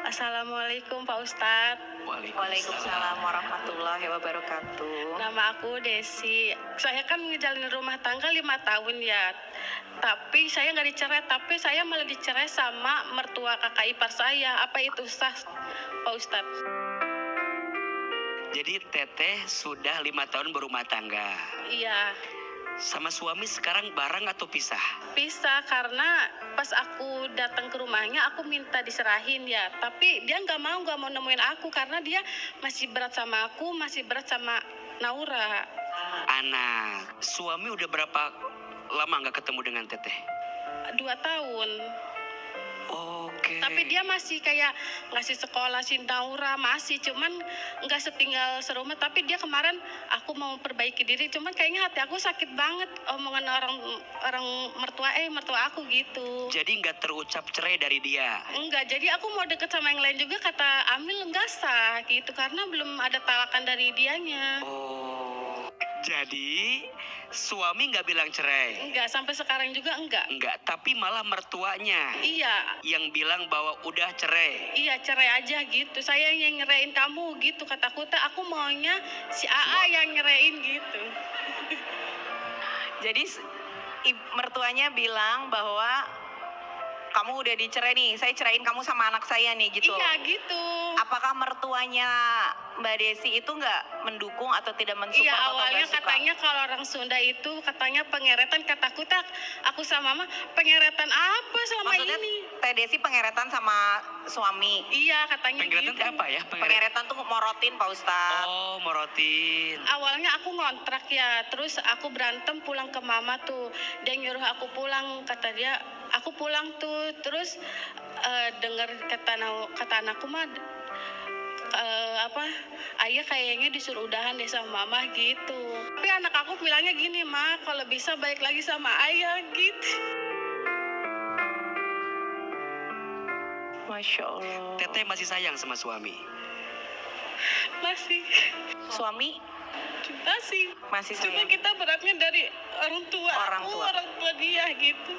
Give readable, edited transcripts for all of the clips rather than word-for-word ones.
Assalamualaikum Pak Ustadz. Waalaikumsalam warahmatullahi wabarakatuh. Nama aku Desi. Saya kan ngejalanin rumah tangga 5 tahun ya. Tapi saya nggak dicerai, tapi saya malah dicerai sama mertua kakak ipar saya. Apa itu sah, Pak Ustadz? Jadi Teteh sudah 5 tahun berumah tangga. Iya, Sama suami sekarang bareng atau pisah? pisah karena pas aku datang ke rumahnya aku minta diserahin ya. Tapi dia nggak mau nemuin aku karena dia masih berat sama aku, masih berat sama Naura. Anak, suami udah berapa lama nggak ketemu dengan Teteh? 2 tahun. Oke. Tapi dia masih kayak ngasih sekolah si Naura, masih cuman nggak setinggal serumah. Tapi dia kemarin aku mau perbaiki diri, cuman kayaknya hati aku sakit banget omongan orang mertua aku gitu. Jadi nggak terucap cerai dari dia. Enggak, jadi aku mau deket sama yang lain juga, kata Amil enggak sah gitu karena belum ada tawakan dari dianya. Oh, jadi suami nggak bilang cerai? Enggak, sampai sekarang juga enggak. Enggak, tapi malah mertuanya Iya, yang bilang bahwa udah cerai. iya cerai aja gitu. Saya yang nyerain kamu gitu, kataku teh aku maunya si AA yang nyerain gitu. Jadi mertuanya bilang bahwa kamu udah dicerai nih, saya ceraiin kamu sama anak saya nih gitu. Iya gitu. Apakah mertuanya Mbak Desi itu nggak mendukung atau tidak mensupport Iya, atau awalnya nggak suka? katanya kalau orang Sunda itu katanya pengeretan, kataku tak aku sama mama pengeretan apa selama Maksudnya ini. Teh Desi pengeretan sama suami. Iya katanya Pengeretan gitu. itu apa ya? Pengeretan tuh morotin Pak Ustadz. Oh, morotin. Awalnya aku ngontrak ya, terus aku berantem pulang ke mama tuh. Dia nyuruh aku pulang, kata dia, aku pulang tuh. Terus dengar kata anakku mah ayah kayaknya disuruh udahan deh sama mama gitu. Tapi anak aku bilangnya gini, Ma, kalau bisa balik lagi sama ayah gitu. Masya Allah. Teteh masih sayang sama suami. Masih Suami masih cuma sayang. kita beratnya dari orang tua Orang aku, tua. orang tua dia gitu.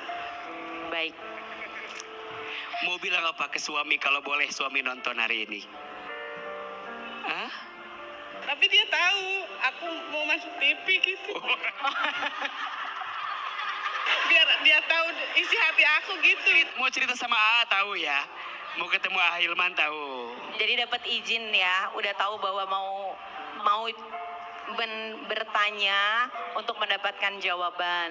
Baik. Mau bilang apa ke suami kalau boleh suami nonton hari ini? Hah? Tapi dia tahu aku mau masuk TV gitu. Biar dia tahu isi hati aku gitu. Mau cerita sama AA tahu ya? Mau ketemu Ahilman tahu. Jadi dapat izin ya, udah tahu bahwa mau bertanya untuk mendapatkan jawaban.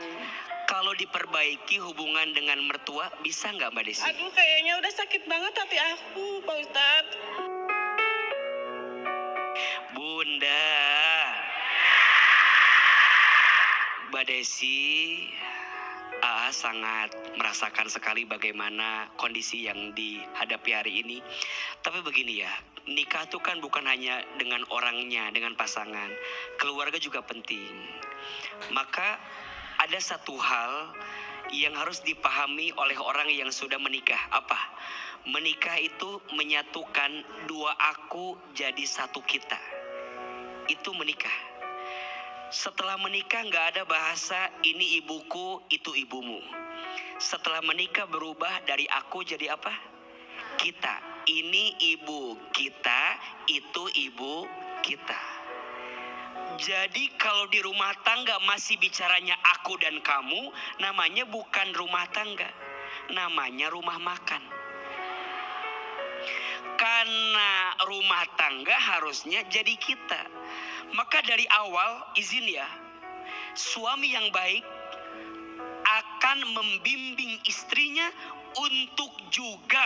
Kalau diperbaiki hubungan dengan mertua bisa nggak Mbak Desi? Aduh, kayaknya udah sakit banget hati aku, Pak Ustadz. Bunda, Mbak Desi, AA sangat merasakan sekali bagaimana kondisi yang dihadapi hari ini. Tapi begini ya, nikah itu kan bukan hanya dengan orangnya, dengan pasangan. Keluarga juga penting. Maka ada satu hal yang harus dipahami oleh orang yang sudah menikah. Apa? Menikah itu menyatukan dua aku jadi satu kita. Itu menikah. Setelah menikah nggak ada bahasa ini ibuku, itu ibumu. Setelah menikah berubah dari aku jadi apa? Kita. Ini ibu kita, itu ibu kita. Jadi kalau di rumah tangga masih bicaranya aku dan kamu, namanya bukan rumah tangga. Namanya rumah makan. Karena rumah tangga harusnya jadi kita. Maka dari awal izin ya, suami yang baik akan membimbing istrinya untuk juga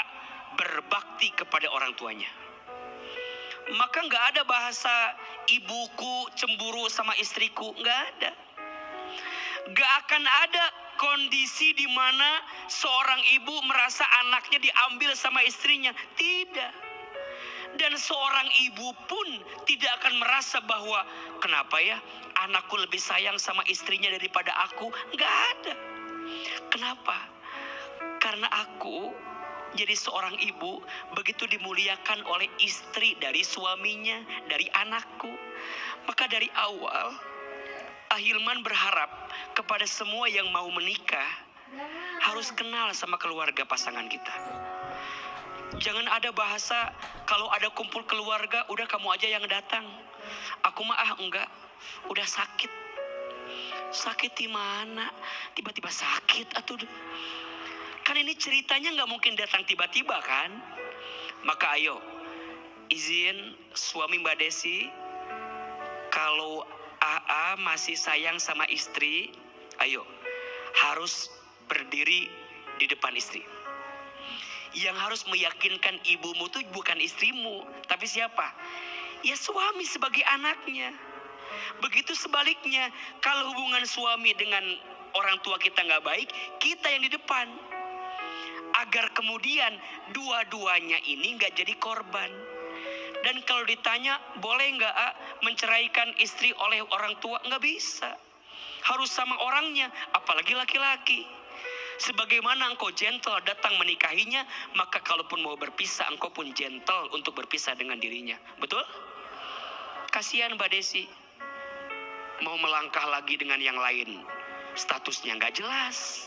berbakti kepada orang tuanya. Maka nggak ada bahasa ibuku cemburu sama istriku, nggak ada. Nggak akan ada kondisi di mana seorang ibu merasa anaknya diambil sama istrinya, tidak. Dan seorang ibu pun tidak akan merasa bahwa kenapa ya anakku lebih sayang sama istrinya daripada aku, nggak ada. Kenapa? Karena aku jadi seorang ibu begitu dimuliakan oleh istri dari suaminya, dari anakku. Maka dari awal Ahilman berharap kepada semua yang mau menikah harus kenal sama keluarga pasangan kita. Jangan ada bahasa kalau ada kumpul keluarga, udah kamu aja yang datang. Aku mah enggak, udah sakit. Sakit di mana? Tiba-tiba sakit atuh. Kan ini ceritanya nggak mungkin datang tiba-tiba kan? Maka ayo, izin suami Mbak Desi, kalau AA masih sayang sama istri, ayo harus berdiri di depan istri. Yang harus meyakinkan ibumu tuh bukan istrimu, tapi siapa? Ya suami sebagai anaknya. Begitu sebaliknya, kalau hubungan suami dengan orang tua kita nggak baik, kita yang di depan. Agar kemudian dua-duanya ini nggak jadi korban. Dan kalau ditanya, boleh nggak menceraikan istri oleh orang tua? Nggak bisa. Harus sama orangnya, apalagi laki-laki. Sebagaimana engkau gentle datang menikahinya, maka kalaupun mau berpisah, engkau pun gentle untuk berpisah dengan dirinya. Betul? Kasihan Mbak Desi, mau melangkah lagi dengan yang lain, statusnya nggak jelas.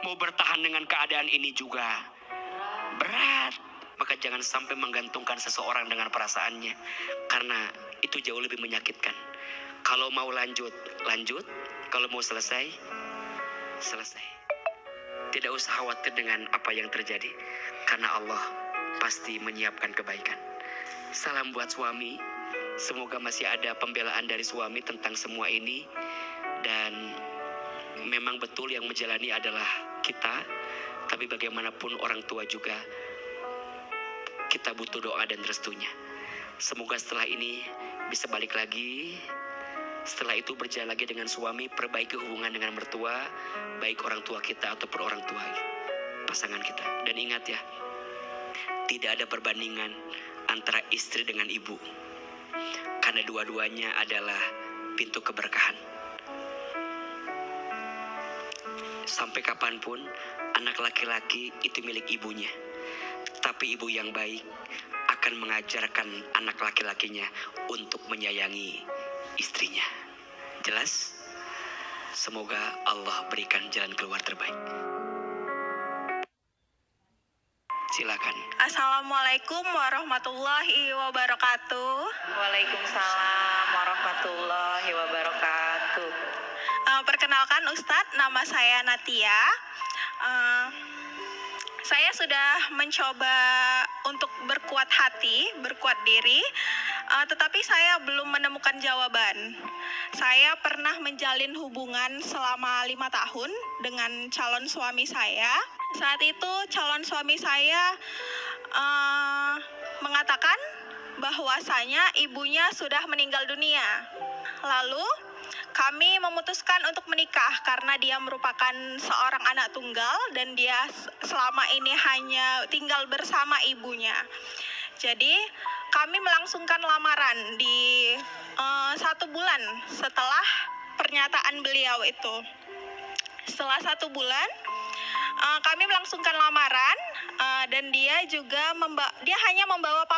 Mau bertahan dengan keadaan ini juga berat. Maka jangan sampai menggantungkan seseorang dengan perasaannya, karena itu jauh lebih menyakitkan. Kalau mau lanjut, lanjut. Kalau mau selesai, selesai. Tidak usah khawatir dengan apa yang terjadi, karena Allah pasti menyiapkan kebaikan. Salam buat suami. Semoga masih ada pembelaan dari suami tentang semua ini. Dan memang betul yang menjalani adalah kita, tapi bagaimanapun orang tua juga kita butuh doa dan restunya. Semoga setelah ini bisa balik lagi. Setelah itu berjalan lagi dengan suami, perbaiki hubungan dengan mertua, baik orang tua kita ataupun orang tua pasangan kita. Dan ingat ya, tidak ada perbandingan antara istri dengan ibu, karena dua-duanya adalah pintu keberkahan. Sampai kapanpun anak laki-laki itu milik ibunya, tapi ibu yang baik akan mengajarkan anak laki-lakinya untuk menyayangi istrinya. Jelas? Semoga Allah berikan jalan keluar terbaik. Silakan. Assalamualaikum warahmatullahi wabarakatuh. Waalaikumsalam warahmatullahi wabarakatuh. Perkenalkan Ustadz, nama saya Natia. Saya sudah mencoba untuk berkuat hati, berkuat diri, tetapi saya belum menemukan jawaban. Saya pernah menjalin hubungan selama 5 tahun dengan calon suami saya. Saat itu calon suami saya mengatakan bahwasanya ibunya sudah meninggal dunia. Lalu kami memutuskan untuk menikah karena dia merupakan seorang anak tunggal dan dia selama ini hanya tinggal bersama ibunya. Jadi kami melangsungkan lamaran di 1 bulan setelah pernyataan beliau itu. Setelah 1 bulan kami melangsungkan lamaran dan dia juga hanya membawa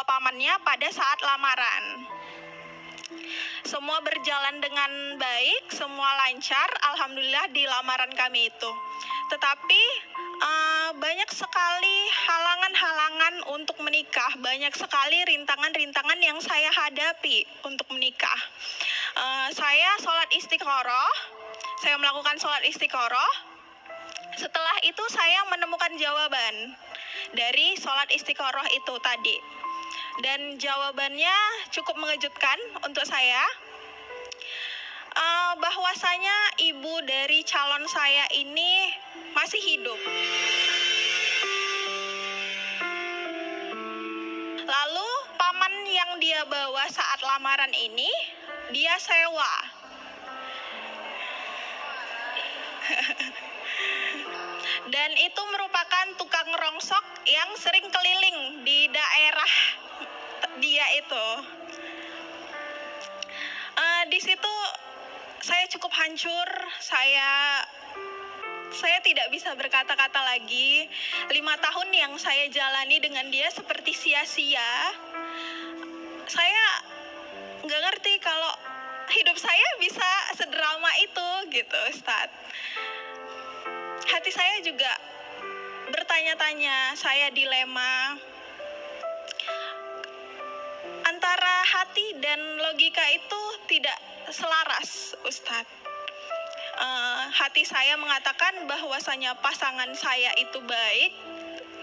pamannya pada saat lamaran. Semua berjalan dengan baik, semua lancar, alhamdulillah di lamaran kami itu. Tetapi banyak sekali halangan-halangan untuk menikah, banyak sekali rintangan-rintangan yang saya hadapi untuk menikah. Saya melakukan sholat istiqoroh. Setelah itu saya menemukan jawaban dari sholat istiqoroh itu tadi. Dan jawabannya cukup mengejutkan untuk saya, bahwasanya ibu dari calon saya ini masih hidup. Lalu paman yang dia bawa saat lamaran ini, dia sewa. Dan itu merupakan tukang rongsok yang sering keliling di daerah dia itu. Di situ saya cukup hancur, saya tidak bisa berkata-kata lagi. 5 tahun yang saya jalani dengan dia seperti sia-sia. Saya nggak ngerti kalau hidup saya bisa sedrama itu gitu, Ustadz. Hati saya juga bertanya-tanya, saya dilema antara hati dan logika itu tidak selaras, Ustadz. Hati saya mengatakan bahwasanya pasangan saya itu baik,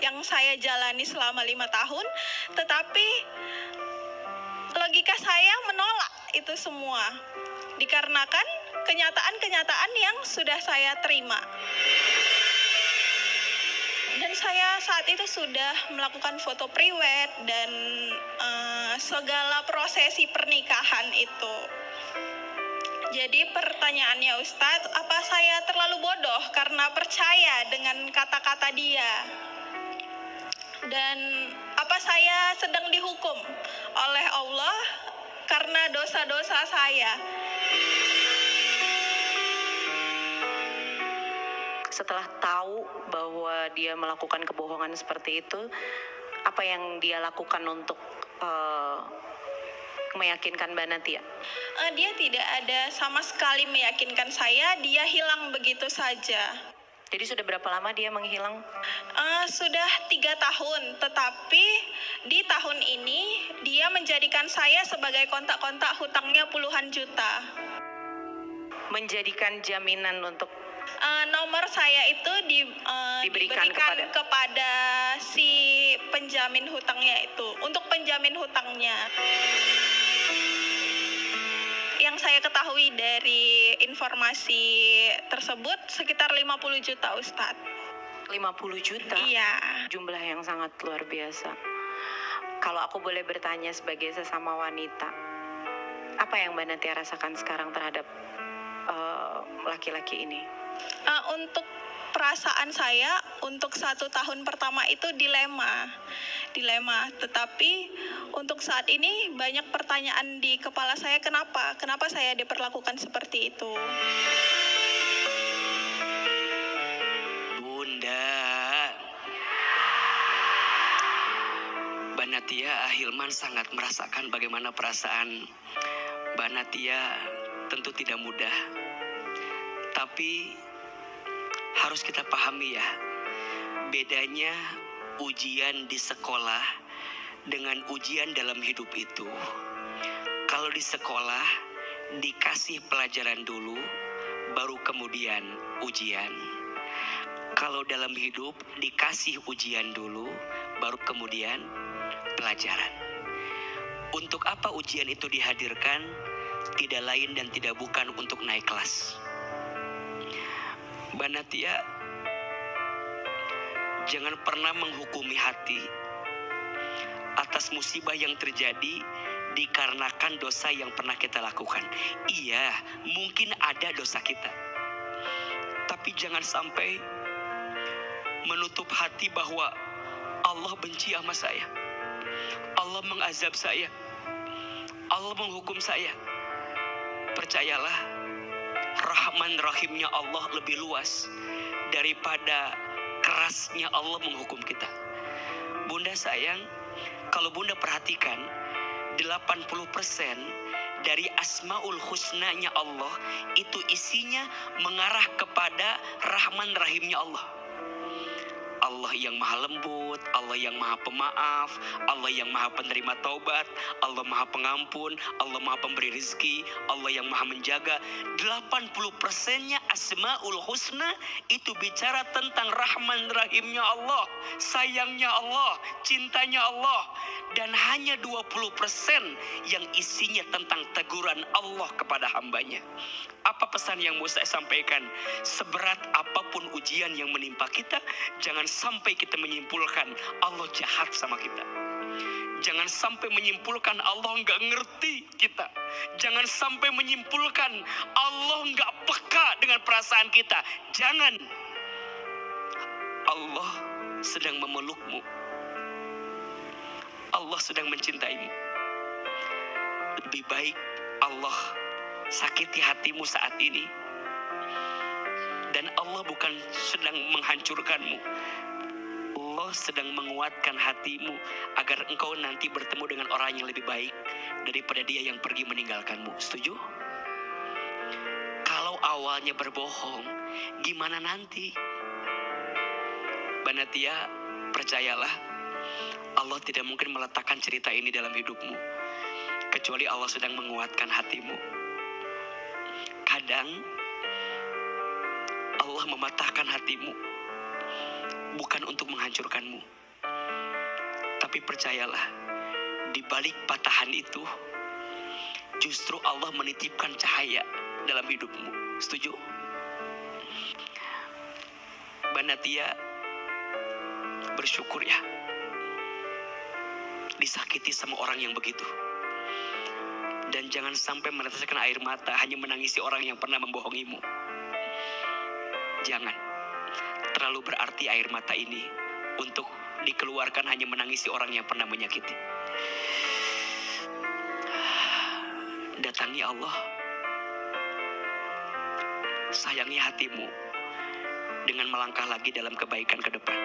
yang saya jalani selama 5 tahun, tetapi logika saya menolak itu semua, dikarenakan kenyataan-kenyataan yang sudah saya terima. Dan saya saat itu sudah melakukan foto priwed dan segala prosesi pernikahan itu. Jadi pertanyaannya Ustadz, apa saya terlalu bodoh karena percaya dengan kata-kata dia? Dan apa saya sedang dihukum oleh Allah karena dosa-dosa saya? Setelah tahu bahwa dia melakukan kebohongan seperti itu, apa yang dia lakukan untuk meyakinkan Mbak Natia? Dia tidak ada sama sekali meyakinkan saya, dia hilang begitu saja. Jadi sudah berapa lama dia menghilang? Sudah 3 tahun, tetapi di tahun ini dia menjadikan saya sebagai kontak-kontak hutangnya puluhan juta. Menjadikan jaminan untuk Nomor saya itu Diberikan kepada si penjamin hutangnya itu, untuk penjamin hutangnya. Yang saya ketahui dari informasi tersebut sekitar 50 juta, Ustadz. 50 juta? Iya. Jumlah yang sangat luar biasa. Kalau aku boleh bertanya sebagai sesama wanita, apa yang Mbak Natia rasakan sekarang terhadap laki-laki ini? Untuk perasaan saya untuk 1 tahun pertama itu dilema, tetapi untuk saat ini banyak pertanyaan di kepala saya, kenapa saya diperlakukan seperti itu. Bunda, Mbak Natia, Hilman sangat merasakan bagaimana perasaan Mbak Natia. Tentu tidak mudah, tapi harus kita pahami ya, bedanya ujian di sekolah dengan ujian dalam hidup itu. Kalau di sekolah dikasih pelajaran dulu, baru kemudian ujian. Kalau dalam hidup dikasih ujian dulu, baru kemudian pelajaran. Untuk apa ujian itu dihadirkan? Tidak lain dan tidak bukan untuk naik kelas. Mbak Natia, jangan pernah menghukumi hati atas musibah yang terjadi dikarenakan dosa yang pernah kita lakukan. Iya, mungkin ada dosa kita, tapi jangan sampai menutup hati bahwa Allah benci sama saya, Allah mengazab saya, Allah menghukum saya. Percayalah, Rahman Rahimnya Allah lebih luas daripada kerasnya Allah menghukum kita. Bunda sayang, kalau Bunda perhatikan, 80% dari Asmaul Husnanya Allah itu isinya mengarah kepada Rahman Rahimnya Allah. Allah yang maha lembut, Allah yang maha pemaaf, Allah yang maha penerima taubat, Allah maha pengampun, Allah maha pemberi rezeki, Allah yang maha menjaga. 80%-nya Asmaul Husna itu bicara tentang Rahman Rahimnya Allah, sayangnya Allah, cintanya Allah. Dan hanya 20% yang isinya tentang teguran Allah kepada hambanya. Apa pesan yang mau saya sampaikan? Seberat apapun ujian yang menimpa kita, jangan sampai kita menyimpulkan Allah jahat sama kita. Jangan sampai menyimpulkan Allah nggak ngerti kita. Jangan sampai menyimpulkan Allah nggak peka dengan perasaan kita. Jangan. Allah sedang memelukmu. Allah sedang mencintaimu. Lebih baik Allah sakiti hatimu saat ini. Dan Allah bukan sedang menghancurkanmu. Allah sedang menguatkan hatimu agar engkau nanti bertemu dengan orang yang lebih baik daripada dia yang pergi meninggalkanmu. Setuju? Kalau awalnya berbohong, gimana nanti? Mbak Natia, percayalah, Allah tidak mungkin meletakkan cerita ini dalam hidupmu kecuali Allah sedang menguatkan hatimu. Kadang Allah mematahkan hatimu bukan untuk menghancurkanmu, tapi percayalah, di balik patahan itu justru Allah menitipkan cahaya dalam hidupmu. Setuju? Mbak Natia, bersyukur ya disakiti sama orang yang begitu. Dan jangan sampai meneteskan air mata hanya menangisi orang yang pernah membohongimu. Jangan. Terlalu berarti air mata ini untuk dikeluarkan hanya menangisi orang yang pernah menyakiti. Datangi Allah. Sayangi hatimu dengan melangkah lagi dalam kebaikan ke depan.